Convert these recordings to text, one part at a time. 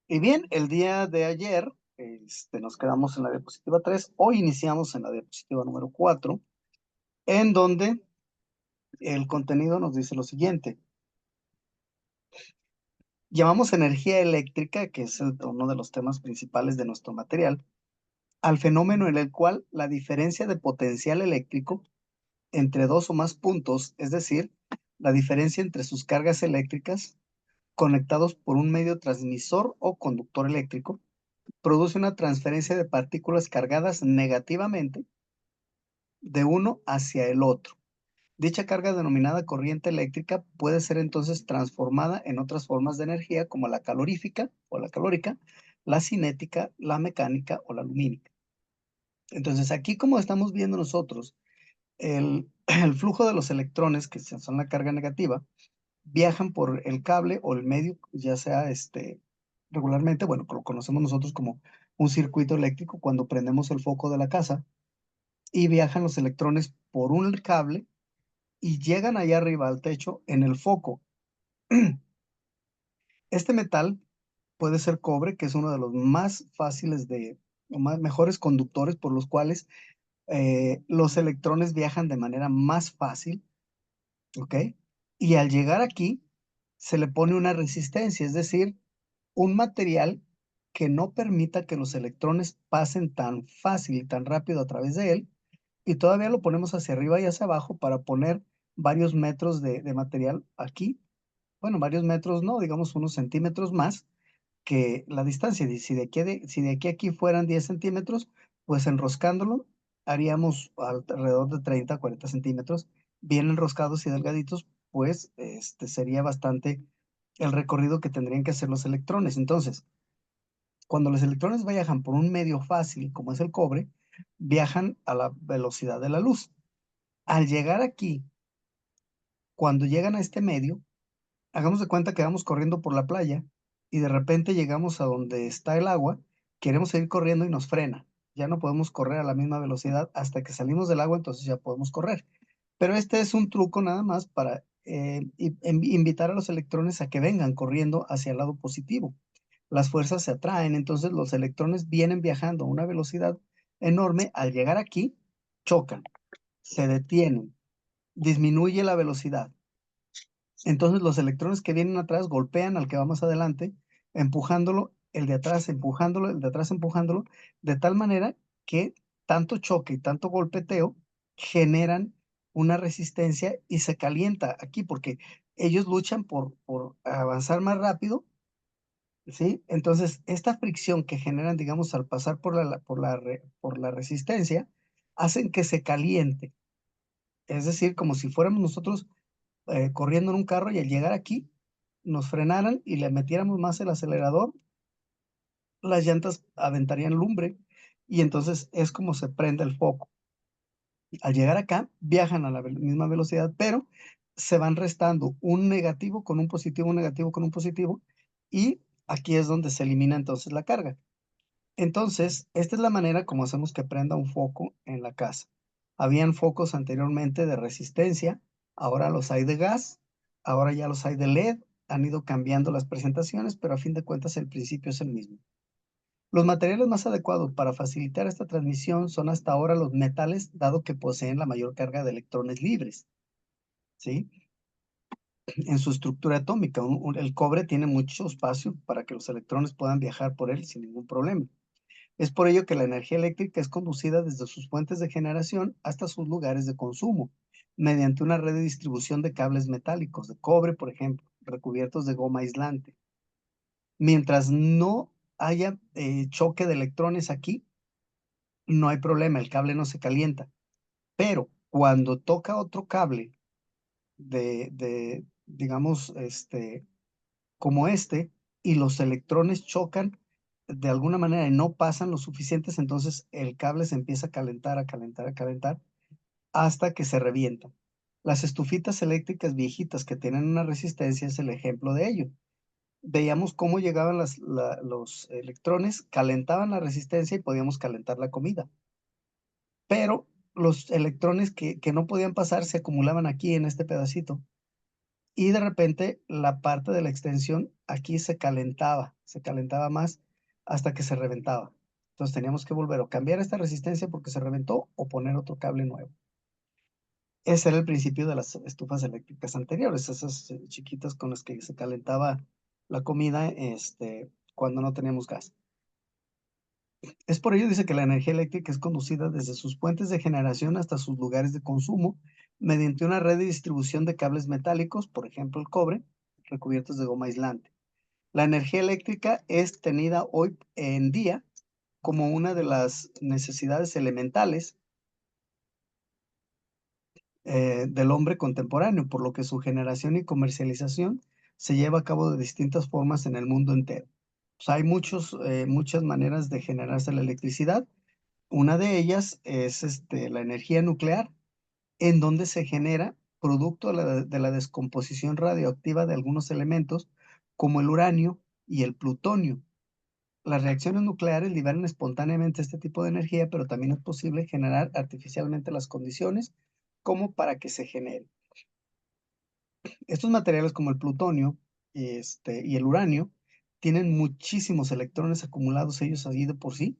Y bien, el día de ayer nos quedamos en la diapositiva 3. Hoy iniciamos en la diapositiva número 4, en donde el contenido nos dice lo siguiente. Llamamos energía eléctrica, que es uno de los temas principales de nuestro material, al fenómeno en el cual la diferencia de potencial eléctrico entre dos o más puntos, es decir, la diferencia entre sus cargas eléctricas conectados por un medio transmisor o conductor eléctrico, produce una transferencia de partículas cargadas negativamente de uno hacia el otro. Dicha carga denominada corriente eléctrica puede ser entonces transformada en otras formas de energía como la calorífica o la calórica, la cinética, la mecánica o la lumínica. Entonces aquí como estamos viendo nosotros, el flujo de los electrones, que son la carga negativa, viajan por el cable o el medio, ya sea regularmente, bueno, lo conocemos nosotros como un circuito eléctrico cuando prendemos el foco de la casa, y viajan los electrones por un cable y llegan allá arriba al techo en el foco. Este metal puede ser cobre, que es uno de los más fáciles o más, mejores conductores por los cuales los electrones viajan de manera más fácil, ¿ok? Y al llegar aquí, se le pone una resistencia, es decir, un material que no permita que los electrones pasen tan fácil y tan rápido a través de él, y todavía lo ponemos hacia arriba y hacia abajo para poner varios metros de material aquí. Bueno, varios metros no, digamos unos centímetros más que la distancia. Si de aquí a aquí fueran 10 centímetros, pues enroscándolo haríamos alrededor de 30, 40 centímetros, bien enroscados y delgaditos, pues sería bastante el recorrido que tendrían que hacer los electrones. Entonces, cuando los electrones viajan por un medio fácil, como es el cobre, viajan a la velocidad de la luz. Al llegar aquí, cuando llegan a este medio, hagamos de cuenta que vamos corriendo por la playa y de repente llegamos a donde está el agua, queremos seguir corriendo y nos frena. Ya no podemos correr a la misma velocidad hasta que salimos del agua, entonces ya podemos correr. Pero este es un truco nada más para invitar a los electrones a que vengan corriendo hacia el lado positivo. Las fuerzas se atraen, entonces los electrones vienen viajando a una velocidad enorme. Al llegar aquí, chocan, se detienen, disminuye la velocidad. Entonces los electrones que vienen atrás golpean al que va más adelante, empujándolo, el de atrás empujándolo, el de atrás empujándolo, de tal manera que tanto choque y tanto golpeteo generan una resistencia y se calienta aquí porque ellos luchan por avanzar más rápido, ¿sí? Entonces, esta fricción que generan, digamos, al pasar por la resistencia, hacen que se caliente. Es decir, como si fuéramos nosotros corriendo en un carro y al llegar aquí nos frenaran y le metiéramos más el acelerador, las llantas aventarían lumbre y entonces es como se prende el foco. Al llegar acá, viajan a la misma velocidad, pero se van restando un negativo con un positivo, un negativo con un positivo, y aquí es donde se elimina entonces la carga. Entonces, esta es la manera como hacemos que prenda un foco en la casa. Habían focos anteriormente de resistencia, ahora los hay de gas, ahora ya los hay de LED, han ido cambiando las presentaciones, pero a fin de cuentas el principio es el mismo. Los materiales más adecuados para facilitar esta transmisión son hasta ahora los metales, dado que poseen la mayor carga de electrones libres, ¿sí? En su estructura atómica, el cobre tiene mucho espacio para que los electrones puedan viajar por él sin ningún problema. Es por ello que la energía eléctrica es conducida desde sus fuentes de generación hasta sus lugares de consumo, mediante una red de distribución de cables metálicos, de cobre, por ejemplo, recubiertos de goma aislante. Mientras no haya choque de electrones aquí, no hay problema, el cable no se calienta. Pero cuando toca otro cable digamos, como y los electrones chocan de alguna manera y no pasan lo suficientes, entonces el cable se empieza a calentar, a calentar, a calentar, hasta que se revienta. Las estufitas eléctricas viejitas que tienen una resistencia es el ejemplo de ello. Veíamos cómo llegaban los electrones, calentaban la resistencia y podíamos calentar la comida. Pero los electrones que no podían pasar se acumulaban aquí en este pedacito y de repente la parte de la extensión aquí se calentaba más hasta que se reventaba. Entonces teníamos que volver o cambiar esta resistencia porque se reventó o poner otro cable nuevo. Ese era el principio de las estufas eléctricas anteriores, esas chiquitas con las que se calentaba la comida, cuando no teníamos gas. Es por ello, dice que la energía eléctrica es conducida desde sus fuentes de generación hasta sus lugares de consumo mediante una red de distribución de cables metálicos, por ejemplo el cobre, recubiertos de goma aislante. La energía eléctrica es tenida hoy en día como una de las necesidades elementales del hombre contemporáneo, por lo que su generación y comercialización se lleva a cabo de distintas formas en el mundo entero. Pues hay muchas maneras de generarse la electricidad. Una de ellas es la energía nuclear, en donde se genera producto de la descomposición radioactiva de algunos elementos como el uranio y el plutonio. Las reacciones nucleares liberan espontáneamente este tipo de energía, pero también es posible generar artificialmente las condiciones como para que se genere. Estos materiales como el plutonio y el uranio tienen muchísimos electrones acumulados ellos ahí de por sí,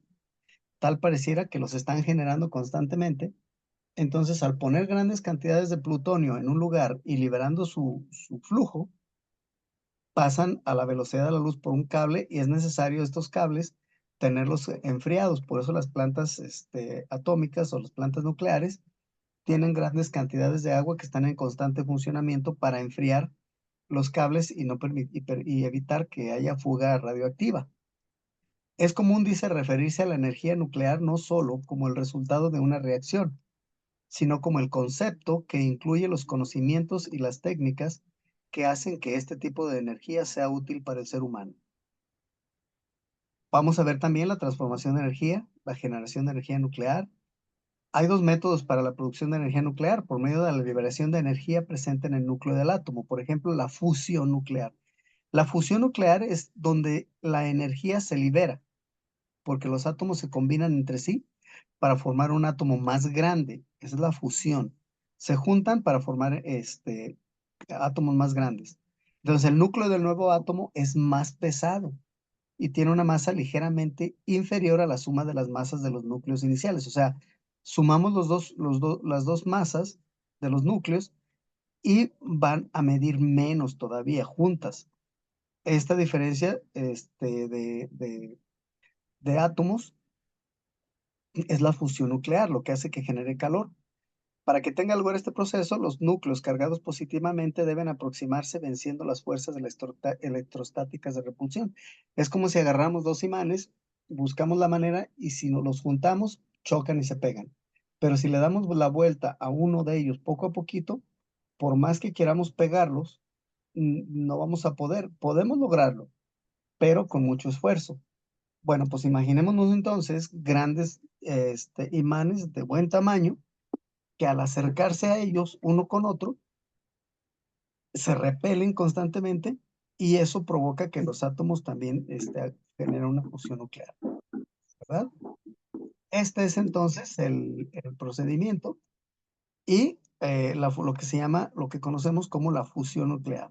tal pareciera que los están generando constantemente. Entonces, al poner grandes cantidades de plutonio en un lugar y liberando su flujo, pasan a la velocidad de la luz por un cable y es necesario estos cables tenerlos enfriados. Por eso las plantas atómicas o las plantas nucleares tienen grandes cantidades de agua que están en constante funcionamiento para enfriar los cables y, no y evitar que haya fuga radioactiva. Es común, dice, referirse a la energía nuclear no solo como el resultado de una reacción, sino como el concepto que incluye los conocimientos y las técnicas que hacen que este tipo de energía sea útil para el ser humano. Vamos a ver también la transformación de energía, la generación de energía nuclear. Hay dos métodos para la producción de energía nuclear, por medio de la liberación de energía presente en el núcleo del átomo, por ejemplo, la fusión nuclear. La fusión nuclear es donde la energía se libera, porque los átomos se combinan entre sí para formar un átomo más grande. Esa es la fusión. Se juntan para formar átomos más grandes. Entonces, el núcleo del nuevo átomo es más pesado y tiene una masa ligeramente inferior a la suma de las masas de los núcleos iniciales. O sea, sumamos las dos masas de los núcleos y van a medir menos todavía juntas. Esta diferencia de átomos es la fusión nuclear, lo que hace que genere calor. Para que tenga lugar este proceso, los núcleos cargados positivamente deben aproximarse venciendo las fuerzas electrostáticas de repulsión. Es como si agarramos dos imanes, buscamos la manera y si nos los juntamos, chocan y se pegan. Pero si le damos la vuelta a uno de ellos poco a poquito, por más que queramos pegarlos, no vamos a poder. Podemos lograrlo, pero con mucho esfuerzo. Bueno, pues imaginémonos entonces grandes imanes de buen tamaño que al acercarse a ellos uno con otro, se repelen constantemente y eso provoca que los átomos también generen una fusión nuclear, ¿verdad? Este es entonces el procedimiento y lo que se llama, lo que conocemos como la fusión nuclear.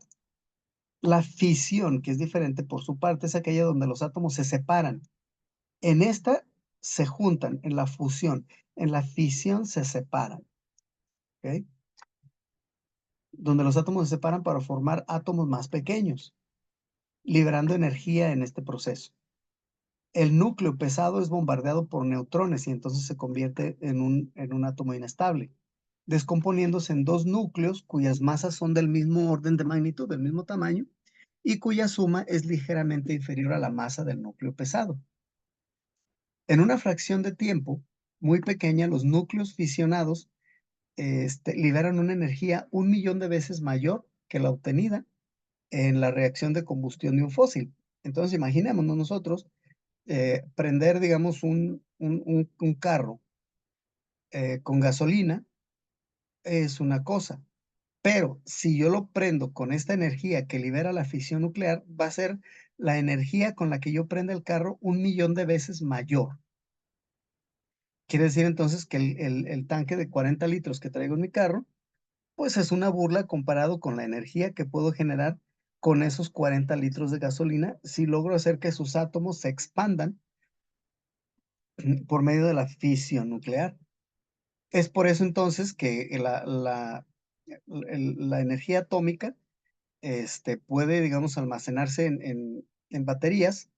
La fisión, que es diferente por su parte, es aquella donde los átomos se separan. En esta se juntan, en la fusión. En la fisión se separan, ¿ok? Donde los átomos se separan para formar átomos más pequeños, liberando energía en este proceso. El núcleo pesado es bombardeado por neutrones y entonces se convierte en un átomo inestable, descomponiéndose en dos núcleos cuyas masas son del mismo orden de magnitud, del mismo tamaño, y cuya suma es ligeramente inferior a la masa del núcleo pesado. En una fracción de tiempo muy pequeña, los núcleos fisionados liberan una energía 1 millón de veces mayor que la obtenida en la reacción de combustión de un fósil. Entonces, imaginémonos nosotros prender, digamos, un carro con gasolina es una cosa, pero si yo lo prendo con esta energía que libera la fisión nuclear, va a ser la energía con la que yo prenda el carro 1 millón de veces mayor. Quiere decir entonces que el tanque de 40 litros que traigo en mi carro Pues es una burla comparado con la energía que puedo generar con esos 40 litros de gasolina si logro hacer que sus átomos se expandan por medio de la fisión nuclear. Es por eso entonces que la energía atómica puede, digamos, almacenarse en baterías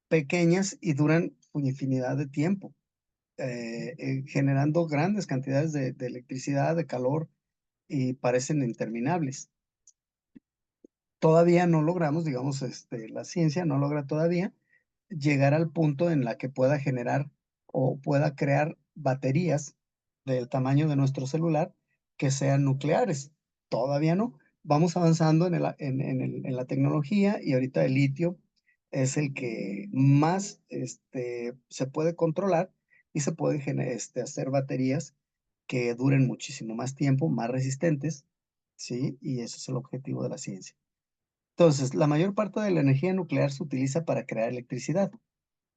pequeñas y duran una infinidad de tiempo, generando grandes cantidades de electricidad, de calor y parecen interminables. Todavía no logramos, digamos, la ciencia no logra todavía llegar al punto en la que pueda generar o pueda crear baterías del tamaño de nuestro celular que sean nucleares. Todavía no. Vamos avanzando en la tecnología y ahorita el litio es el que más se puede controlar y se puede hacer baterías que duren muchísimo más tiempo, más resistentes, ¿sí? Y ese es el objetivo de la ciencia. Entonces, la mayor parte de la energía nuclear se utiliza para crear electricidad.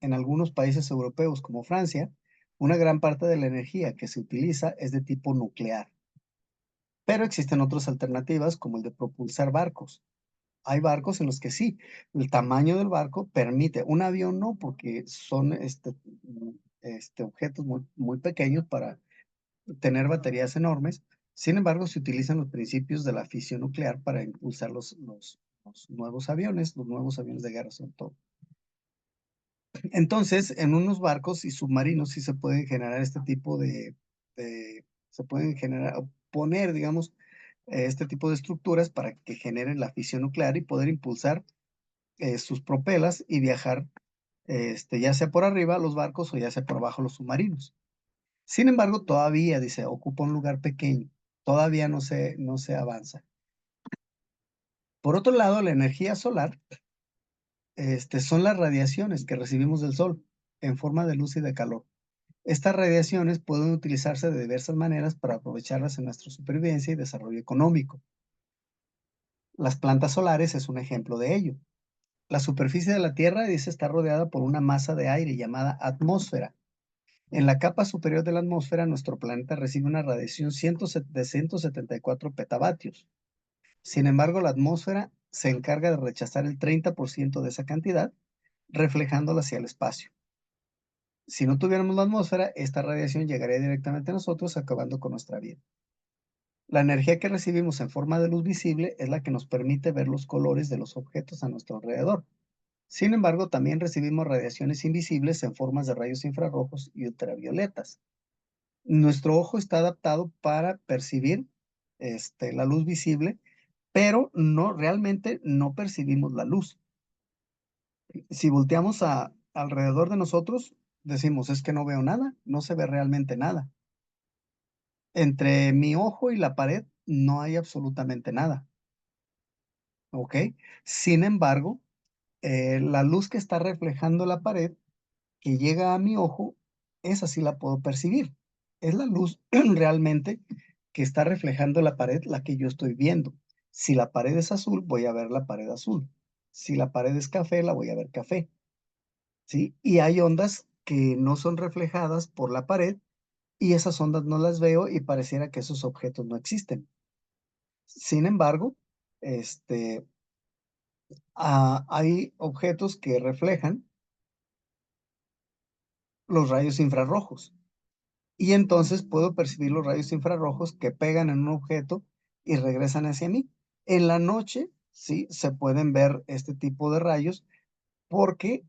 En algunos países europeos, como Francia, una gran parte de la energía que se utiliza es de tipo nuclear. Pero existen otras alternativas, como el de propulsar barcos. Hay barcos en los que sí, el tamaño del barco permite, un avión no, porque son objetos muy, muy pequeños para tener baterías enormes. Sin embargo, se utilizan los principios de la fisión nuclear para impulsar los nuevos aviones de guerra sobre todo. Entonces, en unos barcos y submarinos sí se pueden generar este tipo se pueden generar, o poner, digamos, este tipo de estructuras para que generen la fisión nuclear y poder impulsar sus propelas y viajar, ya sea por arriba los barcos o ya sea por abajo los submarinos. Sin embargo, todavía, dice, ocupa un lugar pequeño, todavía no se avanza. Por otro lado, la energía solar, son las radiaciones que recibimos del sol en forma de luz y de calor. Estas radiaciones pueden utilizarse de diversas maneras para aprovecharlas en nuestra supervivencia y desarrollo económico. Las plantas solares es un ejemplo de ello. La superficie de la Tierra, dice, está rodeada por una masa de aire llamada atmósfera. En la capa superior de la atmósfera, nuestro planeta recibe una radiación de 174 petavatios. Sin embargo, la atmósfera se encarga de rechazar el 30% de esa cantidad, reflejándola hacia el espacio. Si no tuviéramos la atmósfera, esta radiación llegaría directamente a nosotros, acabando con nuestra vida. La energía que recibimos en forma de luz visible es la que nos permite ver los colores de los objetos a nuestro alrededor. Sin embargo, también recibimos radiaciones invisibles en formas de rayos infrarrojos y ultravioletas. Nuestro ojo está adaptado para percibir la luz visible, pero realmente no percibimos la luz. Si volteamos alrededor de nosotros, decimos, es que no veo nada, no se ve realmente nada. Entre mi ojo y la pared no hay absolutamente nada, ¿ok? Sin embargo, la luz que está reflejando la pared, que llega a mi ojo, esa sí la puedo percibir. Es la luz realmente que está reflejando la pared la que yo estoy viendo. Si la pared es azul, voy a ver la pared azul. Si la pared es café, la voy a ver café, ¿sí? Y hay ondas que no son reflejadas por la pared y esas ondas no las veo y pareciera que esos objetos no existen. Sin embargo, este, hay objetos que reflejan los rayos infrarrojos y entonces puedo percibir los rayos infrarrojos que pegan en un objeto y regresan hacia mí. En la noche, sí, se pueden ver este tipo de rayos porque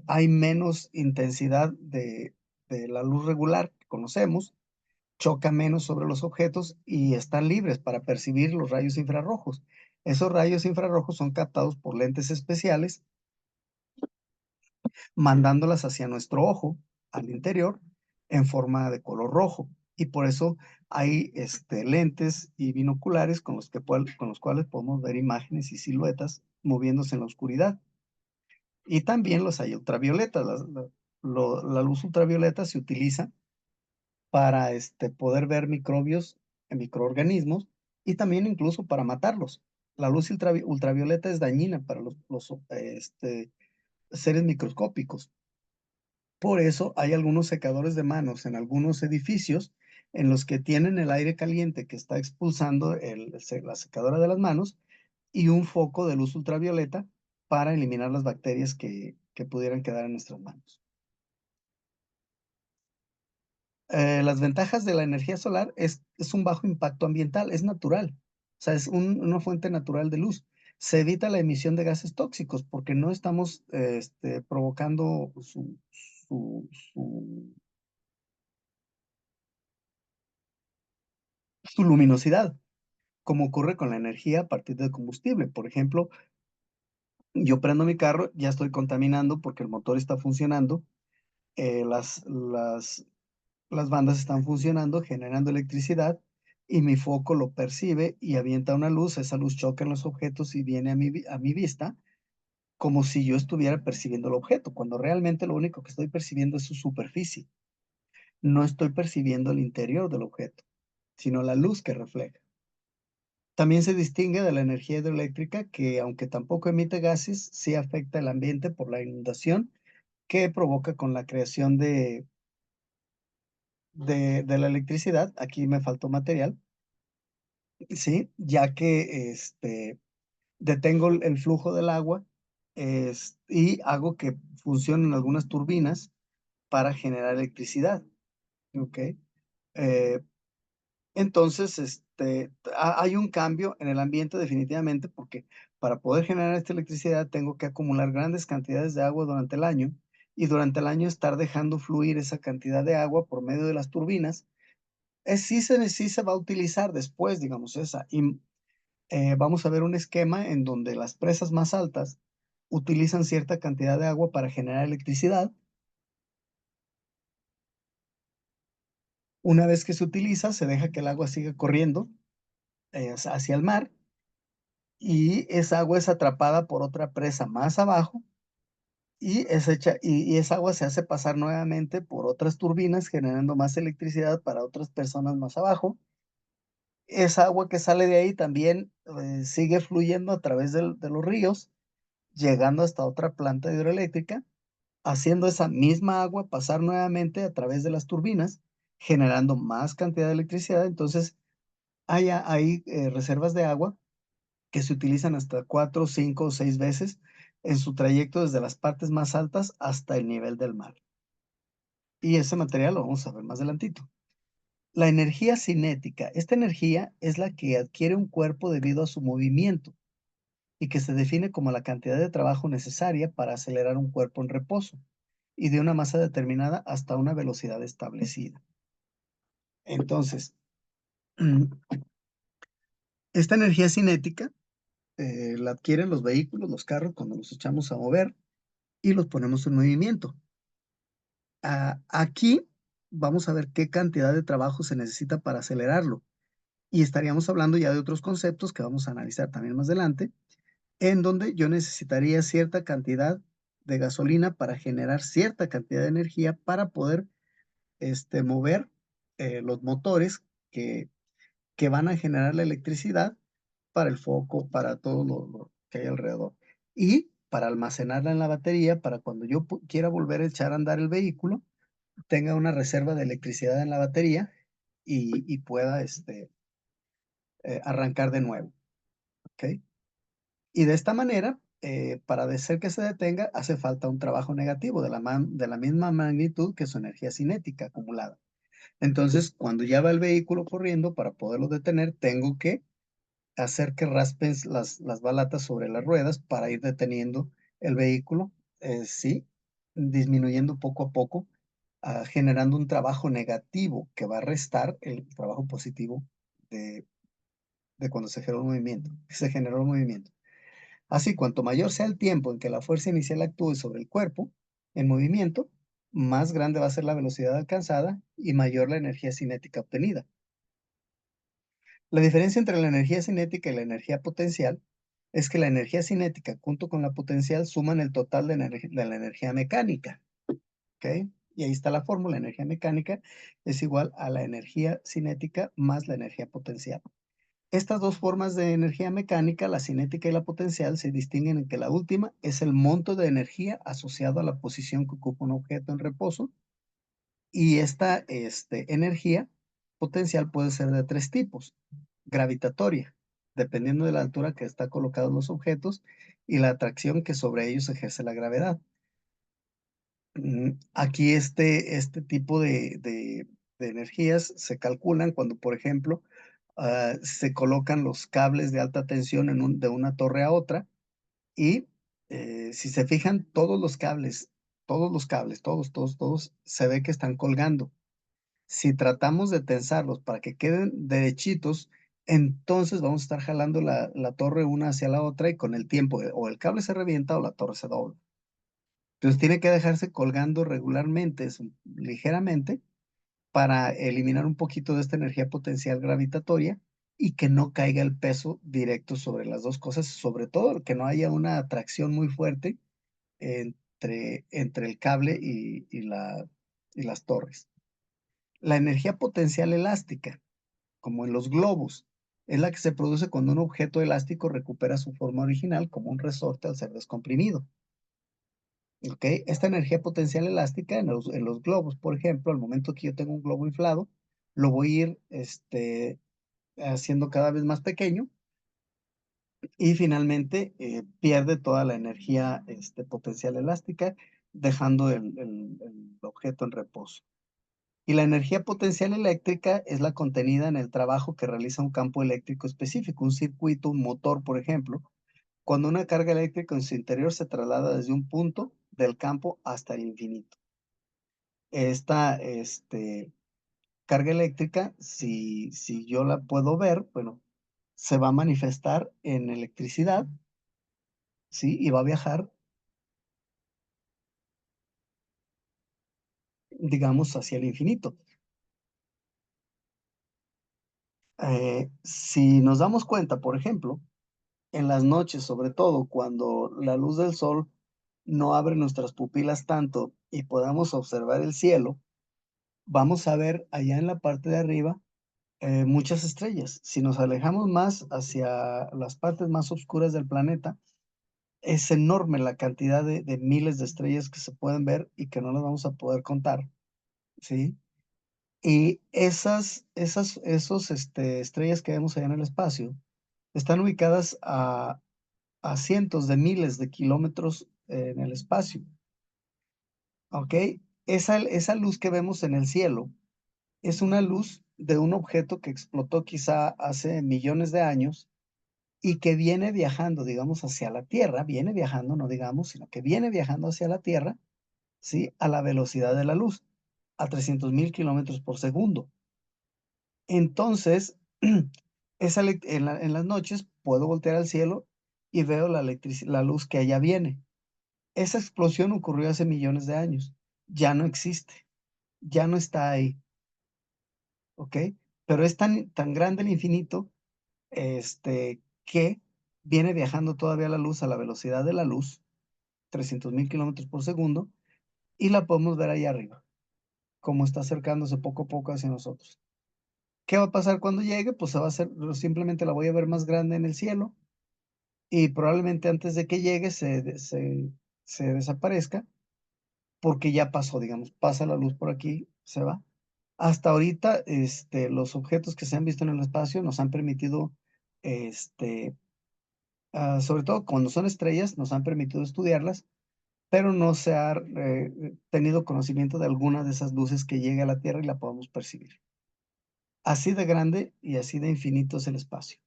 hay menos intensidad de la luz regular que conocemos, choca menos sobre los objetos y están libres para percibir los rayos infrarrojos. Esos rayos infrarrojos son captados por lentes especiales, mandándolas hacia nuestro ojo, al interior, en forma de color rojo. Y por eso hay lentes y binoculares con los cuales podemos ver imágenes y siluetas moviéndose en la oscuridad. Y también los hay ultravioletas. La luz ultravioleta se utiliza para poder ver microbios, microorganismos y también incluso para matarlos. La luz ultravioleta es dañina para los seres microscópicos. Por eso hay algunos secadores de manos en algunos edificios en los que tienen el aire caliente que está expulsando la secadora de las manos y un foco de luz ultravioleta para eliminar las bacterias que pudieran quedar en nuestras manos. Las ventajas de la energía solar es un bajo impacto ambiental, es natural, o sea, es una fuente natural de luz. Se evita la emisión de gases tóxicos porque no estamos, provocando su su su luminosidad, como ocurre con la energía a partir del combustible. Por ejemplo, yo prendo mi carro, ya estoy contaminando porque el motor está funcionando, las bandas están funcionando, generando electricidad, y mi foco lo percibe y avienta una luz, esa luz choca en los objetos y viene a mi vista, como si yo estuviera percibiendo el objeto, cuando realmente lo único que estoy percibiendo es su superficie. No estoy percibiendo el interior del objeto, sino la luz que refleja. También se distingue de la energía hidroeléctrica que, aunque tampoco emite gases, sí afecta el ambiente por la inundación que provoca con la creación de la electricidad. Aquí me faltó material, ¿sí? Ya que, detengo el flujo del agua, y hago que funcionen algunas turbinas para generar electricidad, ¿okey? Eh, entonces, hay un cambio en el ambiente definitivamente, porque para poder generar esta electricidad tengo que acumular grandes cantidades de agua durante el año, y durante el año estar dejando fluir esa cantidad de agua por medio de las turbinas. Sí se va a utilizar después, digamos, esa, y vamos a ver un esquema en donde las presas más altas utilizan cierta cantidad de agua para generar electricidad. Una vez que se utiliza, se deja que el agua siga corriendo, hacia el mar, y esa agua es atrapada por otra presa más abajo y es hecha y esa agua se hace pasar nuevamente por otras turbinas, generando más electricidad para otras personas más abajo. Esa agua que sale de ahí también, sigue fluyendo a través de los ríos, llegando hasta otra planta hidroeléctrica, haciendo esa misma agua pasar nuevamente a través de las turbinas, generando más cantidad de electricidad. Entonces, hay reservas de agua que se utilizan hasta 4, 5 o 6 veces en su trayecto desde las partes más altas hasta el nivel del mar. Y ese material lo vamos a ver más adelantito. La energía cinética. Esta energía es la que adquiere un cuerpo debido a su movimiento y que se define como la cantidad de trabajo necesaria para acelerar un cuerpo en reposo y de una masa determinada hasta una velocidad establecida. Entonces, esta energía cinética la adquieren los vehículos, los carros, cuando los echamos a mover y los ponemos en movimiento. Aquí vamos a ver qué cantidad de trabajo se necesita para acelerarlo. Y estaríamos hablando ya de otros conceptos que vamos a analizar también más adelante, en donde yo necesitaría cierta cantidad de gasolina para generar cierta cantidad de energía para poder mover los motores que, que van a generar la electricidad para el foco, para todo lo que hay alrededor. Y para almacenarla en la batería, para cuando yo quiera volver a echar a andar el vehículo, tenga una reserva de electricidad en la batería y pueda arrancar de nuevo. ¿Ok? Y de esta manera, para hacer que se detenga, hace falta un trabajo negativo de la misma magnitud que su energía cinética acumulada. Entonces, cuando ya va el vehículo corriendo, para poderlo detener, tengo que hacer que raspen las balatas sobre las ruedas para ir deteniendo el vehículo, sí, disminuyendo poco a poco, generando un trabajo negativo que va a restar el trabajo positivo de, de cuando se generó el movimiento. Así, cuanto mayor sea el tiempo en que la fuerza inicial actúe sobre el cuerpo en movimiento, más grande va a ser la velocidad alcanzada y mayor la energía cinética obtenida. La diferencia entre la energía cinética y la energía potencial es que la energía cinética junto con la potencial suman el total de la energía mecánica, ¿ok? Y ahí está la fórmula, energía mecánica es igual a la energía cinética más la energía potencial. Estas dos formas de energía mecánica, la cinética y la potencial, se distinguen en que la última es el monto de energía asociado a la posición que ocupa un objeto en reposo y esta energía potencial puede ser de tres tipos. Gravitatoria, dependiendo de la altura que está colocados los objetos y la atracción que sobre ellos ejerce la gravedad. Aquí este tipo de energías se calculan cuando, por ejemplo, se colocan los cables de alta tensión de una torre a otra y si se fijan, todos los cables, todos, se ve que están colgando. Si tratamos de tensarlos para que queden derechitos, entonces vamos a estar jalando la torre una hacia la otra y con el tiempo o el cable se revienta o la torre se dobla. Entonces tiene que dejarse colgando regularmente, ligeramente, para eliminar un poquito de esta energía potencial gravitatoria y que no caiga el peso directo sobre las dos cosas, sobre todo que no haya una atracción muy fuerte entre el cable y las torres. La energía potencial elástica, como en los globos, es la que se produce cuando un objeto elástico recupera su forma original como un resorte al ser descomprimido. ¿Ok? Esta energía potencial elástica en los globos, por ejemplo, al momento que yo tengo un globo inflado, lo voy a ir haciendo cada vez más pequeño y finalmente pierde toda la energía potencial elástica, dejando el objeto en reposo. Y la energía potencial eléctrica es la contenida en el trabajo que realiza un campo eléctrico específico, un circuito, un motor, por ejemplo, cuando una carga eléctrica en su interior se traslada desde un punto del campo hasta el infinito. Esta carga eléctrica, si yo la puedo ver, bueno, se va a manifestar en electricidad, ¿sí? Y va a viajar, digamos, hacia el infinito. Si nos damos cuenta, por ejemplo, en las noches, sobre todo cuando la luz del sol no abre nuestras pupilas tanto y podamos observar el cielo, vamos a ver allá en la parte de arriba muchas estrellas. Si nos alejamos más hacia las partes más oscuras del planeta, es enorme la cantidad de miles de estrellas que se pueden ver y que no las vamos a poder contar, ¿sí? Y esos estrellas que vemos allá en el espacio están ubicadas a cientos de miles de kilómetros en el espacio, ¿ok? Esa luz que vemos en el cielo es una luz de un objeto que explotó quizá hace millones de años y que viene viajando, digamos, hacia la Tierra, viene viajando, no digamos, sino que viene viajando hacia la Tierra, ¿sí? A la velocidad de la luz, a 300,000 kilómetros por segundo. Entonces, en las noches puedo voltear al cielo y veo la luz que allá viene. Esa explosión ocurrió hace millones de años. Ya no existe, ya no está ahí, ¿ok? Pero es tan grande el infinito, que viene viajando todavía la luz a la velocidad de la luz, 300,000 kilómetros por segundo, y la podemos ver ahí arriba, como está acercándose poco a poco hacia nosotros. ¿Qué va a pasar cuando llegue? Pues se va a hacer, simplemente la voy a ver más grande en el cielo y probablemente antes de que llegue se desaparezca porque ya pasó, digamos, pasa la luz por aquí, se va. Hasta ahorita, los objetos que se han visto en el espacio nos han permitido, este, sobre todo cuando son estrellas, nos han permitido estudiarlas, pero no se ha tenido conocimiento de alguna de esas luces que llegue a la Tierra y la podamos percibir. Así de grande y así de infinito es el espacio.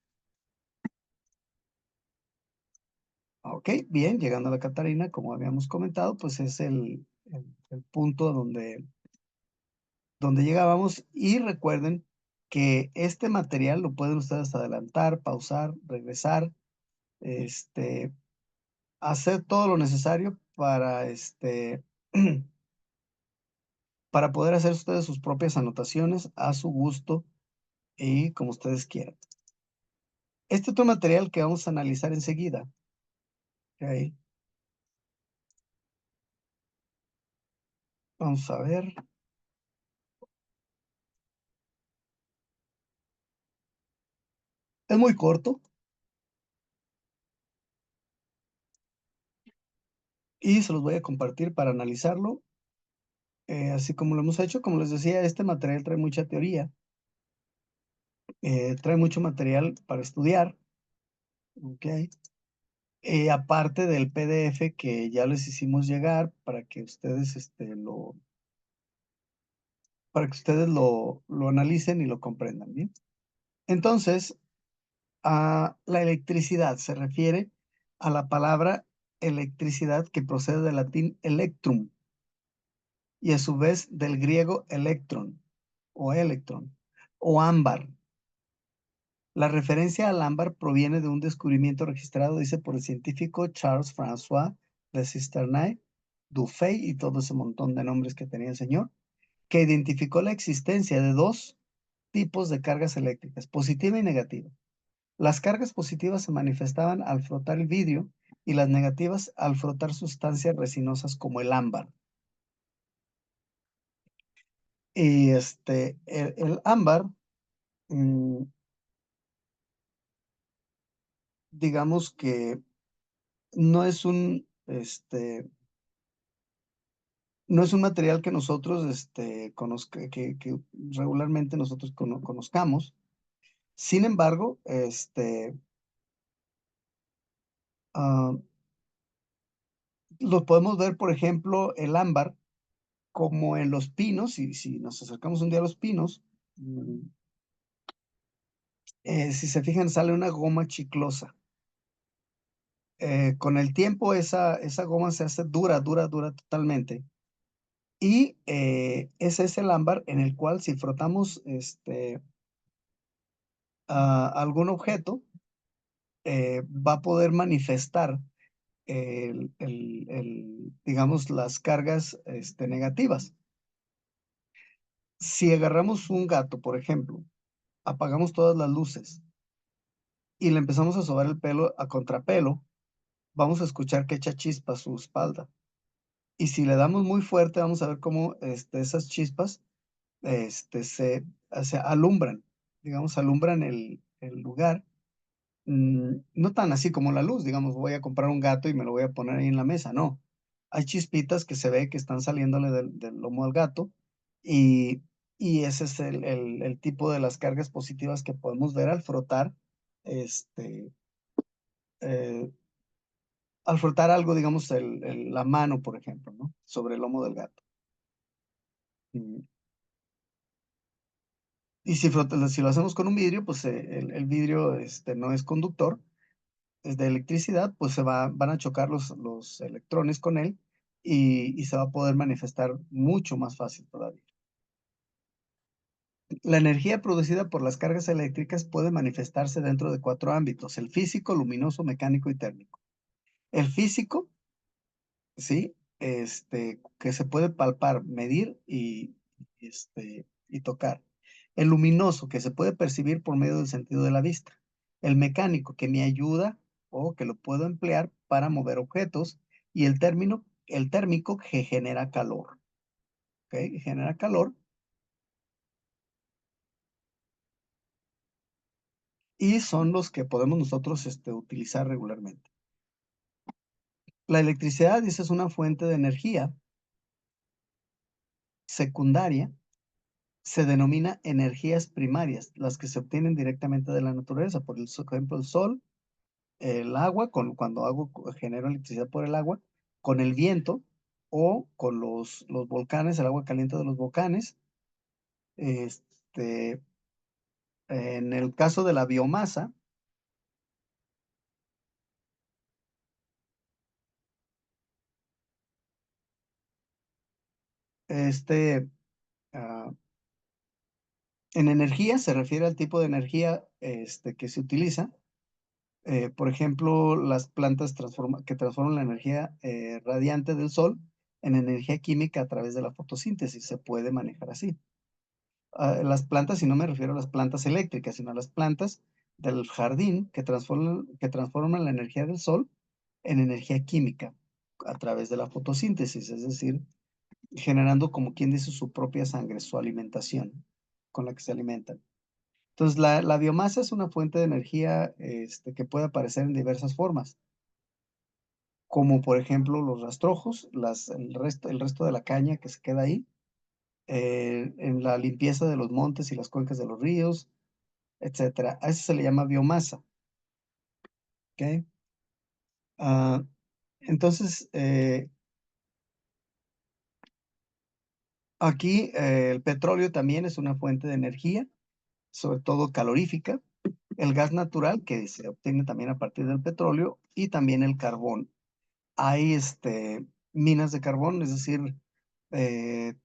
Ok, bien, llegando a la Catarina, como habíamos comentado, pues es el punto donde llegábamos y recuerden que este material lo pueden ustedes adelantar, pausar, regresar, este, hacer todo lo necesario para, para poder hacer ustedes sus propias anotaciones a su gusto y como ustedes quieran. Este otro material que vamos a analizar enseguida, ¿ok? Vamos a ver, es muy corto y se los voy a compartir para analizarlo, así como lo hemos hecho. Como les decía, este material trae mucha teoría Trae mucho material para estudiar, ¿ok? Aparte del PDF que ya les hicimos llegar para que ustedes lo analicen y lo comprendan, ¿bien? Entonces, la electricidad se refiere a la palabra electricidad que procede del latín electrum y a su vez del griego electron o ámbar. La referencia al ámbar proviene de un descubrimiento registrado, dice, por el científico Charles François de Cisternay, Dufay y todo ese montón de nombres que tenía el señor, que identificó la existencia de dos tipos de cargas eléctricas, positiva y negativa. Las cargas positivas se manifestaban al frotar el vidrio y las negativas al frotar sustancias resinosas como el ámbar. Y el ámbar, mm, digamos que no es no es un material que nosotros que regularmente nosotros conozcamos. Sin embargo, ah, lo podemos ver, por ejemplo, el ámbar, como en los pinos, y si nos acercamos un día a los pinos, si se fijan, sale una goma chiclosa. Con el tiempo esa goma se hace dura, dura, dura totalmente. Y ese es el ámbar en el cual si frotamos algún objeto, va a poder manifestar digamos, las cargas negativas. Si agarramos un gato, por ejemplo, apagamos todas las luces y le empezamos a sobar el pelo a contrapelo, vamos a escuchar que echa chispas su espalda. Y si le damos muy fuerte, vamos a ver cómo esas chispas se alumbran, digamos, alumbran el lugar. No tan así como la luz, digamos, voy a comprar un gato y me lo voy a poner ahí en la mesa, no. Hay chispitas que se ve que están saliéndole del lomo al gato y, y ese es el tipo de las cargas positivas que podemos ver este, eh, al frotar algo, digamos, la mano, por ejemplo, ¿no? Sobre el lomo del gato. Mm, Y si lo hacemos con un vidrio, pues el vidrio no es conductor, es de electricidad, pues van a chocar los electrones con él y se va a poder manifestar mucho más fácil todavía. La energía producida por las cargas eléctricas puede manifestarse dentro de 4 ámbitos: el físico, luminoso, mecánico y térmico. El físico, ¿sí? Que se puede palpar, medir y tocar. El luminoso, que se puede percibir por medio del sentido de la vista. El mecánico, que me ayuda o que lo puedo emplear para mover objetos. Y el térmico, que genera calor. ¿Ok? Genera calor y son los que podemos nosotros utilizar regularmente. La electricidad, dice, es una fuente de energía secundaria. Se denomina energías primarias, las que se obtienen directamente de la naturaleza, por ejemplo, el sol, el agua, cuando genero electricidad por el agua, con el viento o con los volcanes, el agua caliente de los volcanes. Este, en el caso de la biomasa, este, ah, en energía se refiere al tipo de energía que se utiliza. Por ejemplo, las plantas que transforman la energía radiante del sol en energía química a través de la fotosíntesis. Se puede manejar así. Las plantas, y no me refiero a las plantas eléctricas, sino a las plantas del jardín que transforman la energía del sol en energía química a través de la fotosíntesis, es decir, generando, como quien dice, su propia sangre, su alimentación con la que se alimentan. Entonces, la biomasa es una fuente de energía que puede aparecer en diversas formas, como por ejemplo los rastrojos, el resto de la caña que se queda ahí, en la limpieza de los montes y las cuencas de los ríos, etcétera. A eso se le llama biomasa, ¿ok? Ah, entonces, aquí el petróleo también es una fuente de energía, sobre todo calorífica, el gas natural que se obtiene también a partir del petróleo y también el carbón. Hay minas de carbón, es decir, eh,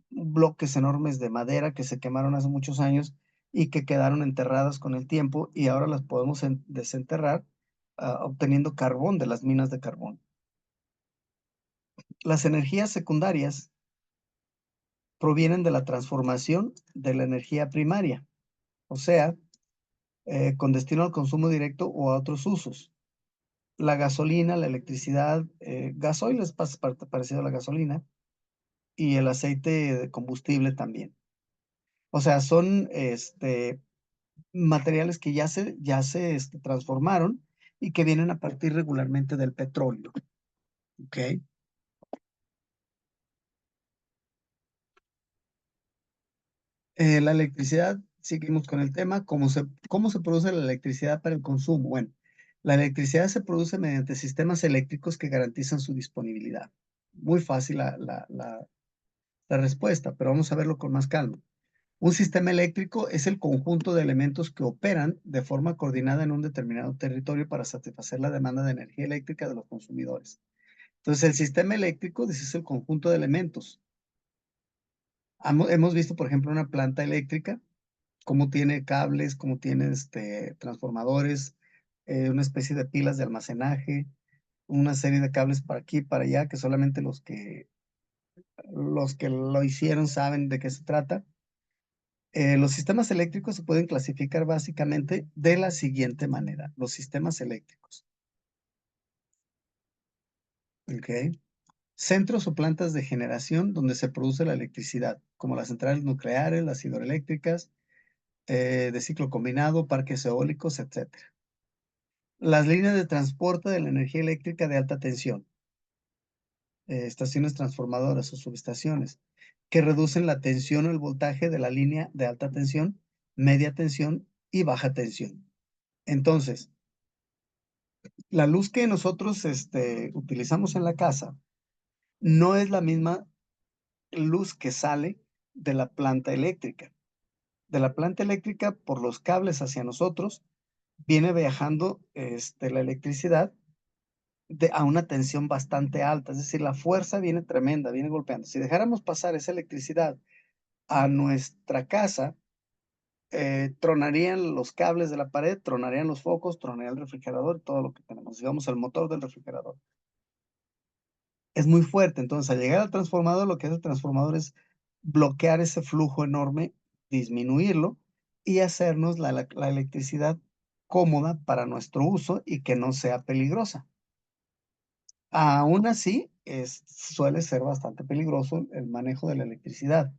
bloques enormes de madera que se quemaron hace muchos años y que quedaron enterradas con el tiempo y ahora las podemos desenterrar obteniendo carbón de las minas de carbón. Las energías secundarias provienen de la transformación de la energía primaria, o sea, con destino al consumo directo o a otros usos. La gasolina, la electricidad, gasoil es parecido a la gasolina y el aceite de combustible también. O sea, son materiales que ya se transformaron y que vienen a partir regularmente del petróleo. ¿Ok? La electricidad, seguimos con el tema, ¿cómo se produce la electricidad para el consumo? Bueno, la electricidad se produce mediante sistemas eléctricos que garantizan su disponibilidad. Muy fácil la respuesta, pero vamos a verlo con más calma. Un sistema eléctrico es el conjunto de elementos que operan de forma coordinada en un determinado territorio para satisfacer la demanda de energía eléctrica de los consumidores. Entonces, el sistema eléctrico es el conjunto de elementos. Hemos visto, por ejemplo, una planta eléctrica, cómo tiene cables, cómo tiene transformadores, una especie de pilas de almacenaje, una serie de cables para aquí, para allá, que solamente los que lo hicieron saben de qué se trata. Los sistemas eléctricos se pueden clasificar básicamente de la siguiente manera. Los sistemas eléctricos. ¿Ok? Centros o plantas de generación donde se produce la electricidad, como las centrales nucleares, las hidroeléctricas, de ciclo combinado, parques eólicos, etcétera. Las líneas de transporte de la energía eléctrica de alta tensión, estaciones transformadoras o subestaciones, que reducen la tensión o el voltaje de la línea de alta tensión, media tensión y baja tensión. Entonces, la luz que nosotros utilizamos en la casa no es la misma luz que sale de la planta eléctrica. De la planta eléctrica, por los cables hacia nosotros, viene viajando la electricidad a una tensión bastante alta, es decir, la fuerza viene tremenda, viene golpeando. Si dejáramos pasar esa electricidad a nuestra casa, tronarían los cables de la pared, tronarían los focos, tronaría el refrigerador, todo lo que tenemos, digamos, el motor del refrigerador. Es muy fuerte, entonces al llegar al transformador, lo que hace el transformador es bloquear ese flujo enorme, disminuirlo y hacernos la electricidad cómoda para nuestro uso y que no sea peligrosa. Aún así, suele ser bastante peligroso el manejo de la electricidad,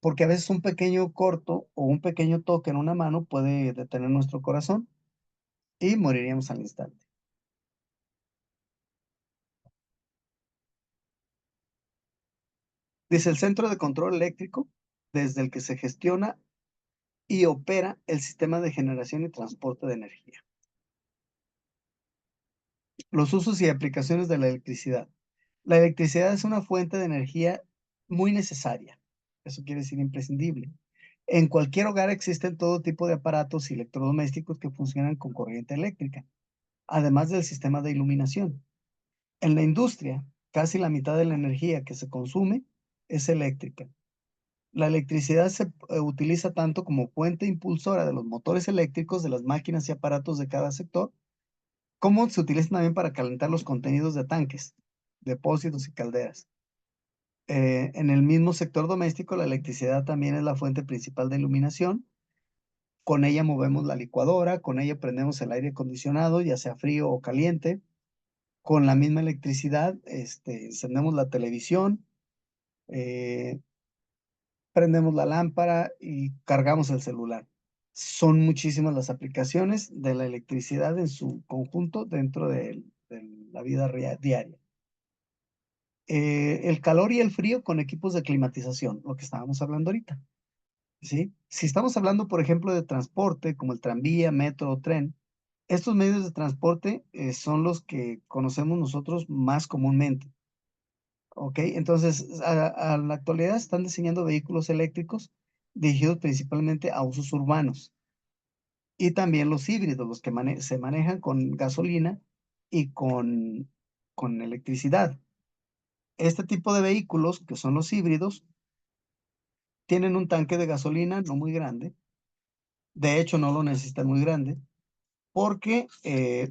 porque a veces un pequeño corto o un pequeño toque en una mano puede detener nuestro corazón y moriríamos al instante. Dice el centro de control eléctrico, desde el que se gestiona y opera el sistema de generación y transporte de energía. Los usos y aplicaciones de la electricidad. La electricidad es una fuente de energía muy necesaria. Eso quiere decir imprescindible. En cualquier hogar existen todo tipo de aparatos y electrodomésticos que funcionan con corriente eléctrica, además del sistema de iluminación. En la industria, casi la mitad de la energía que se consume es eléctrica. La electricidad se utiliza tanto como fuente impulsora de los motores eléctricos de las máquinas y aparatos de cada sector, como se utiliza también para calentar los contenidos de tanques, depósitos y calderas. En el mismo sector doméstico, la electricidad también es la fuente principal de iluminación. Con ella movemos la licuadora, con ella prendemos el aire acondicionado, ya sea frío o caliente. Con la misma electricidad, encendemos la televisión, eh, prendemos la lámpara y cargamos el celular. Son muchísimas las aplicaciones de la electricidad en su conjunto dentro de la vida diaria. El calor y el frío con equipos de climatización, lo que estábamos hablando ahorita. ¿sí? Si estamos hablando, por ejemplo, de transporte, como el tranvía, metro o tren, estos medios de transporte, son los que conocemos nosotros más comúnmente, ¿ok? Entonces, a la actualidad están diseñando vehículos eléctricos dirigidos principalmente a usos urbanos, y también los híbridos, los que se manejan con gasolina y con electricidad. Este tipo de vehículos, que son los híbridos, tienen un tanque de gasolina no muy grande, de hecho, no lo necesitan muy grande, porque,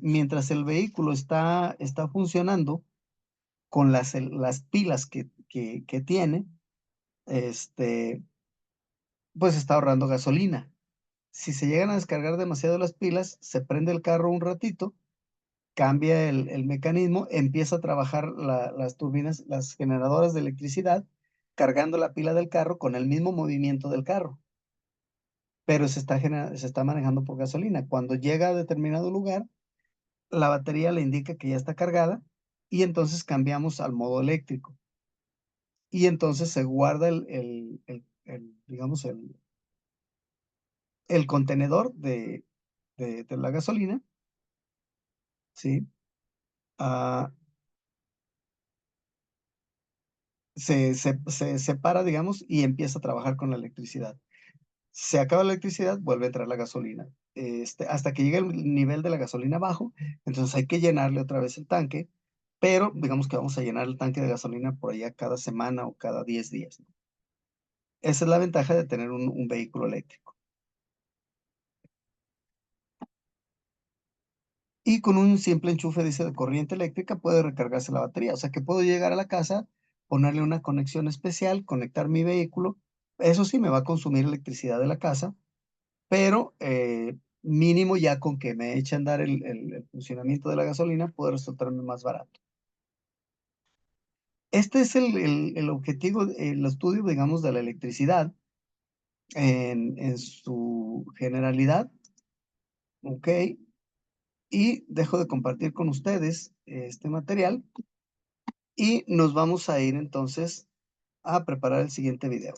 mientras el vehículo está funcionando con las pilas que tiene, este, pues, está ahorrando gasolina. Si se llegan a descargar demasiado las pilas, se prende el carro un ratito, cambia el mecanismo, empieza a trabajar las turbinas, las generadoras de electricidad, cargando la pila del carro con el mismo movimiento del carro, pero se está manejando por gasolina. Cuando llega a determinado lugar, la batería le indica que ya está cargada y entonces cambiamos al modo eléctrico. Y entonces se guarda digamos, el contenedor de la gasolina, ¿sí? Ah, se separa, digamos, y empieza a trabajar con la electricidad. Se acaba la electricidad, vuelve a entrar la gasolina, hasta que llega el nivel de la gasolina bajo, entonces hay que llenarle otra vez el tanque, pero digamos que vamos a llenar el tanque de gasolina por allá cada semana o cada 10 días, ¿no? Esa es la ventaja de tener un vehículo eléctrico. Y con un simple enchufe, dice, de corriente eléctrica puede recargarse la batería. O sea que puedo llegar a la casa, ponerle una conexión especial, conectar mi vehículo. Eso sí, me va a consumir electricidad de la casa, pero mínimo ya con que me eche a andar el funcionamiento de la gasolina puede resultarme más barato. Este es el objetivo, el estudio, digamos, de la electricidad en su generalidad, ¿ok? Y dejo de compartir con ustedes este material y nos vamos a ir entonces a preparar el siguiente video.